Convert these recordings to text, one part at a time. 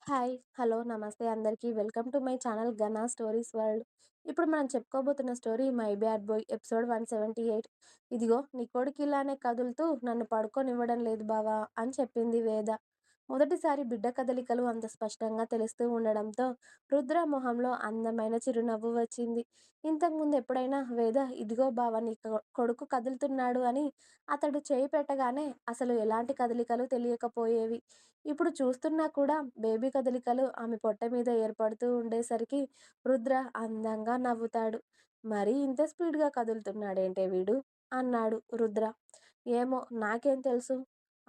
Hi. Hello. నమస్తే అందరికీ. Welcome to my channel 'Ghana stories world'. ఇప్పుడు మనం చెప్పుకోబోతున్న story 'my bad boy' episode 178. ఇదిగో నీ కొడుకు ఇలానే కదులుతూ నన్ను పడుకోనివ్వడం లేదు బావా అని చెప్పింది వేద. మొదటిసారి బిడ్డ కదలికలు అంత స్పష్టంగా తెలుస్తూ ఉండడంతో రుద్ర మొహంలో అందమైన చిరునవ్వు వచ్చింది. ఇంతకుముందు ఎప్పుడైనా వేద ఇదిగో బావ నీ కొడుకు కదులుతున్నాడు అని అతడు చేయి పెట్టగానే అసలు ఎలాంటి కదలికలు తెలియకపోయేవి. ఇప్పుడు చూస్తున్నా కూడా బేబీ కదలికలు ఆమె పొట్ట మీద ఏర్పడుతూ ఉండేసరికి రుద్ర అందంగా నవ్వుతాడు. మరీ ఇంత స్పీడ్‌గా కదులుతున్నాడేంటే వీడు? అన్నాడు రుద్ర. ఏమో నాకేం తెలుసు?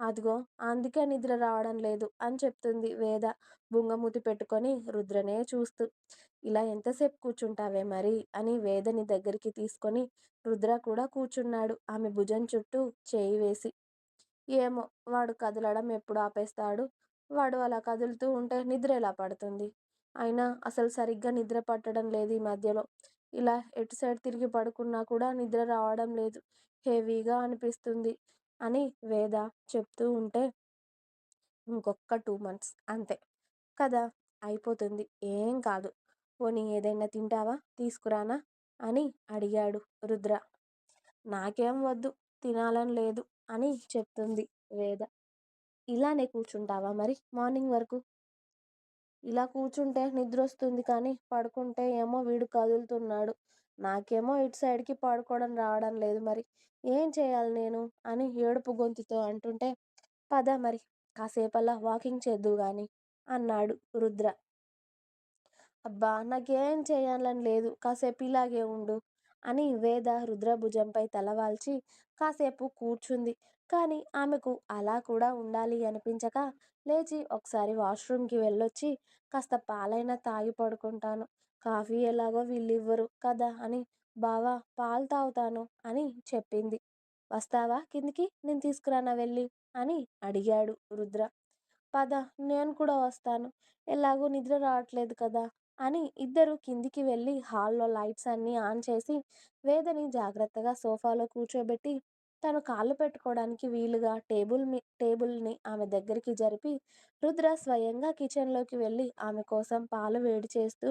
అదిగో అందుకే నిద్ర రావడం లేదు అని చెప్తుంది వేద బుంగమూతి పెట్టుకొని రుద్రనే చూస్తూ. ఇలా ఎంతసేపు కూర్చుంటావే మరి అని వేదని దగ్గరికి తీసుకొని రుద్ర కూడా కూర్చున్నాడు ఆమె భుజం చుట్టూ చేయి వేసి. ఏమో వాడు కదలడం ఎప్పుడు ఆపేస్తాడు? వాడు అలా కదులుతూ ఉంటే నిద్ర ఎలా పడుతుంది? అయినా అసలు సరిగ్గా నిద్ర పట్టడం లేదు ఈ మధ్యలో. ఇలా ఎటు సైడ్ తిరిగి పడుకున్నా కూడా నిద్ర రావడం లేదు. హెవీగా అనిపిస్తుంది అని వేద చెప్తూ ఉంటే, ఇంకొక్క 2 మంత్స్ అంతే కదా! అయిపోతుంది. ఏం కాదు. పోనీ ఏదైనా తింటావా? తీసుకురానా? అని అడిగాడు రుద్ర. నాకేం వద్దు. తినాలని లేదు అని చెప్తుంది వేద. ఇలానే కూర్చుంటావా మరి మార్నింగ్ వరకు? ఇలా కూర్చుంటే నిద్రొస్తుంది కానీ పడుకుంటే ఏమో వీడు కదులుతున్నాడు. నాకేమో ఇటు సైడ్‌కి పడుకోవడం రావడం లేదు మరి. ఏం చేయాలి నేను? అని ఏడుపు గొంతుతో అంటుంటే, పద మరి కాసేపలా వాకింగ్ చేద్దువు గాని అన్నాడు రుద్ర. అబ్బా! నాకేం చేయాలని లేదు. కాసేపు ఇలాగే ఉండు అని వేద రుద్ర భుజంపై తల వాల్చి కాసేపు కూర్చుంది. కానీ ఆమెకు అలా కూడా ఉండాలి అనిపించక లేచి ఒకసారి వాష్‌రూమ్‌కి వెళ్ళొచ్చి కాస్త పాలైనా తాగి పడుకుంటాను. కాఫీ ఎలాగో వీళ్ళివ్వరు కదా అని బావ పాలు తాగుతాను అని చెప్పింది. వస్తావా కిందికి? నేను తీసుకురానా వెళ్ళి? అని అడిగాడు రుద్ర. పద నేను కూడా వస్తాను. ఎలాగో నిద్ర రావట్లేదు కదా అని ఇద్దరు కిందికి వెళ్ళి హాల్‌లో లైట్స్ అన్నీ ఆన్ చేసి వేదని జాగ్రత్తగా సోఫాలో కూర్చోబెట్టి తను కాళ్ళు పెట్టుకోవడానికి వీలుగా టేబుల్‌ని ఆమె దగ్గరికి జరిపి రుద్ర స్వయంగా కిచెన్‌లోకి వెళ్ళి ఆమె కోసం పాలు వేడి చేస్తూ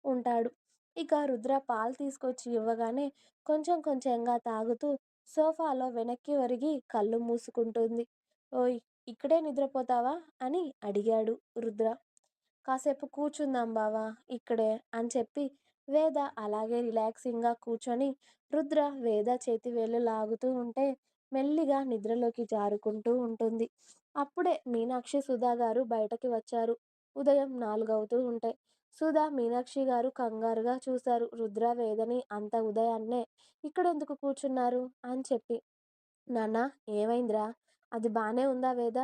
ఉంటాడు. ఇక రుద్ర పాలు తీసుకొచ్చి ఇవ్వగానే కొంచెం కొంచెంగా తాగుతూ సోఫాలో వెనక్కి ఒరిగి కళ్ళు మూసుకుంటుంది. ఓయ్! ఇక్కడే నిద్రపోతావా? అని అడిగాడు రుద్ర. కాసేపు కూర్చుందాం బావా ఇక్కడే అని చెప్పి వేద అలాగే రిలాక్సింగ్‌గా కూర్చొని రుద్ర వేద చేతి వేళ్ళు లాగుతూ ఉంటే మెల్లిగా నిద్రలోకి జారుకుంటూ ఉంటుంది. అప్పుడే మీనాక్షి, సుధా గారు బయటకి వచ్చారు. ఉదయం 4 అవుతూ ఉంటాయి. సుధా, మీనాక్షి గారు కంగారుగా చూశారు రుద్ర, వేదని అంత ఉదయాన్నే ఇక్కడెందుకు కూర్చున్నారు అని చెప్పి. నాన్నా ఏమైందిరా? అది బానే ఉందా వేద?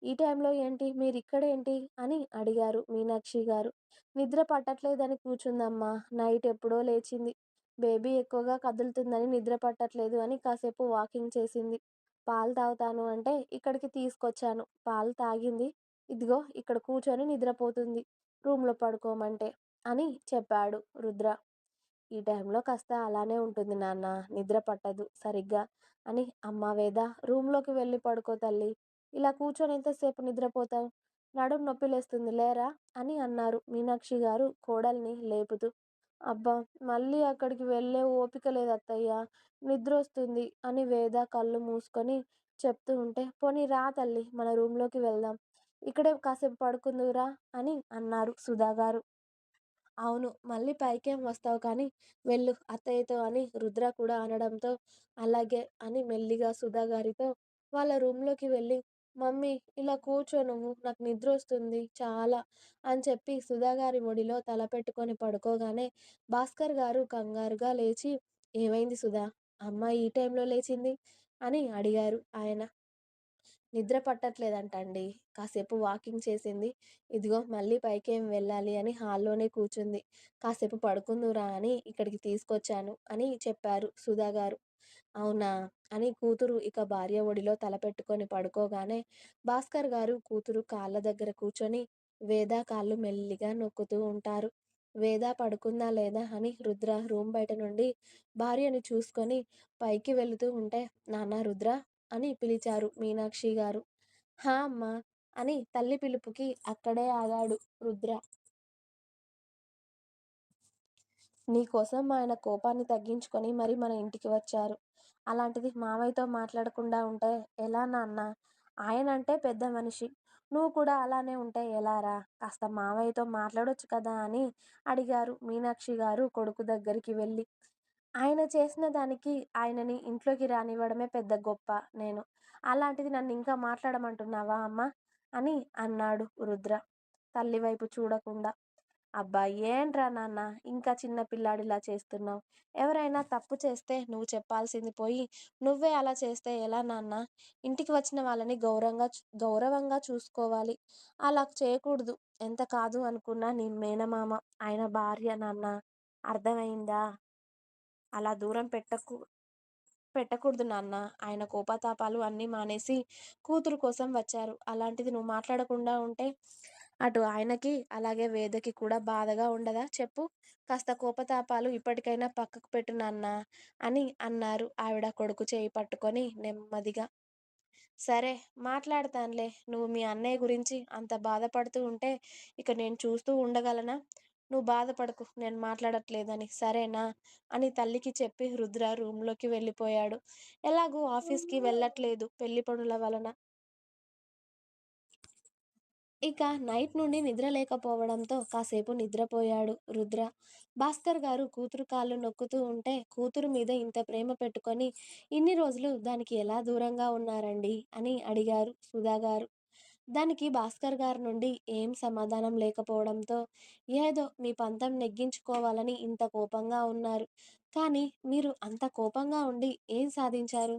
ఈ టైంలో ఏంటి మీరిక్కడేంటి? అని అడిగారు మీనాక్షి గారు. నిద్ర పట్టట్లేదని కూర్చుందమ్మా. నైట్ ఎప్పుడో లేచింది. బేబీ ఎక్కువగా కదులుతుందని నిద్ర పట్టట్లేదు అని కాసేపు వాకింగ్ చేసింది. పాలు తాగుతాను అంటే ఇక్కడికి తీసుకొచ్చాను. పాలు తాగింది. ఇదిగో ఇక్కడ కూర్చొని నిద్రపోతుంది. రూమ్‌లో పడుకోమంటే అని చెప్పాడు రుద్ర. ఈ టైంలో కాస్త అలానే ఉంటుంది నాన్న. నిద్ర పట్టదు సరిగ్గా అని అమ్మా వేద రూమ్‌లోకి వెళ్ళి పడుకో తల్లి. ఇలా కూర్చొని ఎంతసేపు నిద్రపోతావు? నడుం నొప్పి లేస్తుంది లేరా అని అన్నారు మీనాక్షి గారు కోడల్ని లేపుతూ. అబ్బా! మళ్ళీ అక్కడికి వెళ్ళే ఓపిక లేదు అత్తయ్య. నిద్రొస్తుంది అని వేద కళ్ళు మూసుకొని చెప్తూ ఉంటే, పోనీ రా తల్లి మన రూమ్‌లోకి వెళ్దాం. ఇక్కడే కాసేపు పడుకుందువు రా అని అన్నారు సుధా గారు. అవును. మళ్ళీ పైకేం వస్తావు కానీ వెళ్ళు అత్తయ్యతో అని రుద్ర కూడా అనడంతో, అలాగే అని మెల్లిగా సుధా గారితో వాళ్ళ రూమ్‌లోకి వెళ్ళి, మమ్మీ ఇలా కూర్చో నువ్వు నాకు నిద్రొస్తుంది చాలా అని చెప్పి సుధా గారి ఒడిలో తల పెట్టుకొని పడుకోగానే భాస్కర్ గారు కంగారుగా లేచి, ఏమైంది సుధా? అమ్మ ఈ టైంలో లేచింది? అని అడిగారు ఆయన. నిద్ర పట్టట్లేదంటండి. కాసేపు వాకింగ్ చేసింది. ఇదిగో మళ్ళీ పైకేం వెళ్ళాలి అని హాల్లోనే కూర్చుంది. కాసేపు పడుకుందువురా అని ఇక్కడికి తీసుకొచ్చాను అని చెప్పారు సుధా గారు. అవునా! అని కూతురు ఇక భార్య ఒడిలో తలపెట్టుకొని పడుకోగానే భాస్కర్ గారు కూతురు కాళ్ళ దగ్గర కూర్చొని వేద కాళ్ళు మెల్లిగా నొక్కుతూ ఉంటారు. వేద పడుకుందా లేదా అని రుద్ర రూమ్ బయట నుండి భార్యని చూసుకొని పైకి వెళుతూ ఉంటే, నాన్న రుద్ర అని పిలిచారు మీనాక్షి గారు. హా! అమ్మా! అని తల్లి పిలుపుకి అక్కడే ఆగాడు రుద్ర. నీకోసం ఆయన కోపాన్ని తగ్గించుకొని మరి మన ఇంటికి వచ్చారు. అలాంటిది మావయ్యతో మాట్లాడకుండా ఉంటే ఎలా నాన్న? ఆయనంటే పెద్ద మనిషి. నువ్వు కూడా అలానే ఉంటే ఎలారా? కాస్త మావయ్యతో మాట్లాడొచ్చు కదా అని అడిగారు మీనాక్షి గారు కొడుకు దగ్గరికి వెళ్ళి. ఆయన చేసిన దానికి ఆయనని ఇంట్లోకి రానివ్వడమే పెద్ద గొప్ప నేను. అలాంటిది నన్నింకా మాట్లాడమంటున్నావా అమ్మా? అని అన్నాడు రుద్ర తల్లి వైపు చూడకుండా. అబ్బా! ఏంట్రా నాన్న ఇంకా చిన్న పిల్లాడిలా చేస్తున్నావు? ఎవరైనా తప్పు చేస్తే నువ్వు చెప్పాల్సింది పోయి, నువ్వే అలా చేస్తే ఎలా నాన్న? ఇంటికి వచ్చిన వాళ్ళని గౌరవంగా చూసుకోవాలి. అలా చేయకూడదు. ఎంత కాదు అనుకున్నా నీ మేనమామ, ఆయన భార్య నాన్న. అర్థమైందా? అలా దూరం పెట్టకూడదు నాన్న. ఆయన కోపతాపాలు అన్నీ మానేసి కూతురు కోసం వచ్చారు. అలాంటిది నువ్వు మాట్లాడకుండా ఉంటే అటు ఆయనకి, అలాగే వేదకి కూడా బాధగా ఉండదా చెప్పు? కాస్త కోపతాపాలు ఇప్పటికైనా పక్కకు పెట్టు నాన్నా అని అన్నారు ఆవిడ కొడుకు చేయి పట్టుకొని నెమ్మదిగా. సరే మాట్లాడతానులే. నువ్వు మీ అన్నయ్య గురించి అంత బాధపడుతూ ఉంటే ఇక నేను చూస్తూ ఉండగలనా? నువ్వు బాధపడకు నేను మాట్లాడట్లేదని. సరేనా? అని తల్లికి చెప్పి రుద్ర రూమ్‌లోకి వెళ్ళిపోయాడు. ఎలాగూ ఆఫీస్‌కి వెళ్ళట్లేదు పెళ్లి పనుల వలన. ఇక నైట్ నుండి నిద్ర లేకపోవడంతో కాసేపు నిద్రపోయాడు రుద్ర. భాస్కర్ గారు కూతురు కాళ్ళు నొక్కుతూ ఉంటే కూతురు మీద ఇంత ప్రేమ పెట్టుకొని ఇన్ని రోజులు దానికి ఎలా దూరంగా ఉన్నారండి అని అడిగారు సుధా గారు. దానికి భాస్కర్ గారి నుండి ఏం సమాధానం లేకపోవడంతో, ఏదో మీ పంతం నెగ్గించుకోవాలని ఇంత కోపంగా ఉన్నారు. కానీ మీరు అంత కోపంగా ఉండి ఏం సాధించారు?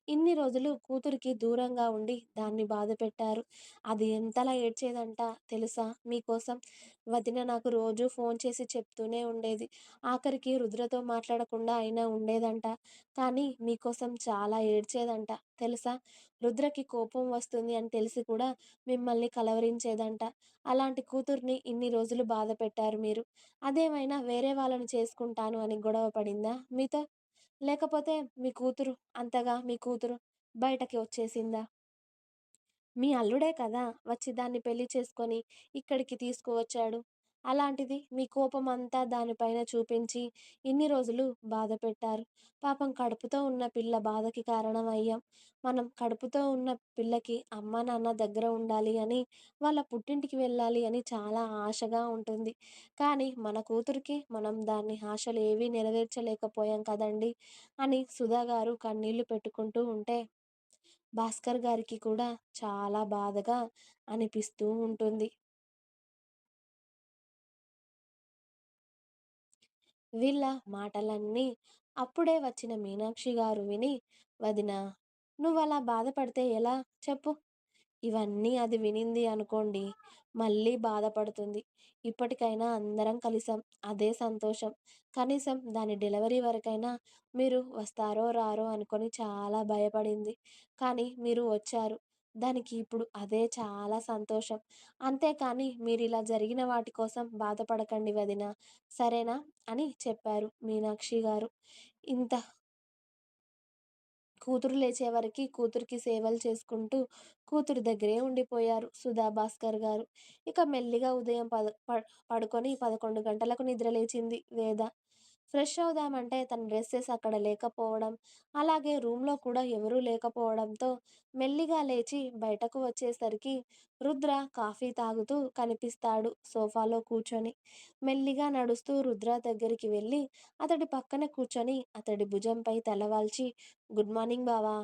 ఇన్ని రోజులు కూతురికి దూరంగా ఉండి దాన్ని బాధపెట్టారు. అది ఎంతలా ఏడ్చేదంట తెలుసా మీకోసం? వదిన నాకు రోజూ ఫోన్ చేసి చెప్తూనే ఉండేది. ఆఖరికి రుద్రతో మాట్లాడకుండా అయినా ఉండేదంట. కానీ మీకోసం చాలా ఏడ్చేదంట తెలుసా? రుద్రకి కోపం వస్తుంది అని తెలిసి కూడా మిమ్మల్ని కలవరించేదంట. అలాంటి కూతుర్ని ఇన్ని రోజులు బాధపెట్టారు మీరు. అదేమైనా వేరే వాళ్ళని చేసుకుంటాను అని గొడవ పడిందా మీతో? లేకపోతే మీ కూతురు బయటకి వచ్చేసిందా? మీ అల్లుడే కదా వచ్చి దాన్ని పెళ్లి చేసుకొని ఇక్కడికి తీసుకువచ్చాడు. అలాంటిది మీ కోపమంతా దానిపైన చూపించి ఇన్ని రోజులు బాధపెట్టారు. పాపం కడుపుతో ఉన్న పిల్ల బాధకి కారణం అయ్యాం. మనం కడుపుతో ఉన్న పిల్లకి అమ్మా, నాన్న దగ్గర ఉండాలి అని, వాళ్ళ పుట్టింటికి వెళ్ళాలి అని చాలా ఆశగా ఉంటుంది. కానీ మన కూతురికి మనం దాన్ని ఆశలేవీ నెరవేర్చలేకపోయాం కదండీ! అని సుధా గారు కన్నీళ్లు పెట్టుకుంటూ ఉంటే భాస్కర్ గారికి కూడా చాలా బాధగా అనిపిస్తూ ఉంటుంది. వీళ్ళ మాటలన్నీ అప్పుడే వచ్చిన మీనాక్షి గారు విని, "వదినా, నువ్వలా బాధపడితే ఎలా చెప్పు? ఇవన్నీ అది వినింది అనుకోండి, మళ్ళీ బాధపడుతుంది. ఇప్పటికైనా అందరం కలిసాం. అదే సంతోషం. కనీసం దాని డెలివరీ వరకైనా మీరు వస్తారో రారో అనుకొని చాలా భయపడింది. కానీ మీరు వచ్చారు. దానికి ఇప్పుడు అదే చాలా సంతోషం. అంతేకానీ మీరిలా జరిగిన వాటి కోసం బాధపడకండి వదిన. సరేనా?" అని చెప్పారు మీనాక్షి గారు. ఇంత కూతురు లేచే వరకి కూతురికి సేవలు చేసుకుంటూ కూతురు దగ్గరే ఉండిపోయారు సుధా భాస్కర్ గారు. ఇక మెల్లిగా ఉదయం పడుకొని 11 గంటలకు నిద్ర లేచింది వేద. ఫ్రెష్ అవుదామంటే తన డ్రెస్సెస్ అక్కడ లేకపోవడం, అలాగే రూమ్‌లో కూడా ఎవరూ లేకపోవడంతో మెల్లిగా లేచి బయటకు వచ్చేసరికి రుద్ర కాఫీ తాగుతూ కనిపిస్తాడు సోఫాలో కూర్చొని. మెల్లిగా నడుస్తూ రుద్ర దగ్గరికి వెళ్ళి అతడి పక్కన కూర్చొని అతడి భుజంపై తలవాల్చి గుడ్ మార్నింగ్ బావా!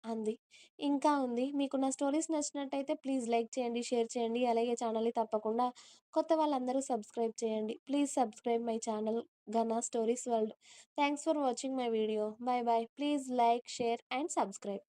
అంది. ఇంకా ఉంది. మీకు నా స్టోరీస్ నచ్చినట్టయితే ప్లీజ్ లైక్ చేయండి, షేర్ చేయండి. అలాగే ఛానల్‌ని తప్పకుండా కొత్త వాళ్ళందరూ సబ్స్క్రైబ్ చేయండి. Please subscribe my channel 'Ghana stories world'. Thanks for watching my video. By by. Please like, share and subscribe.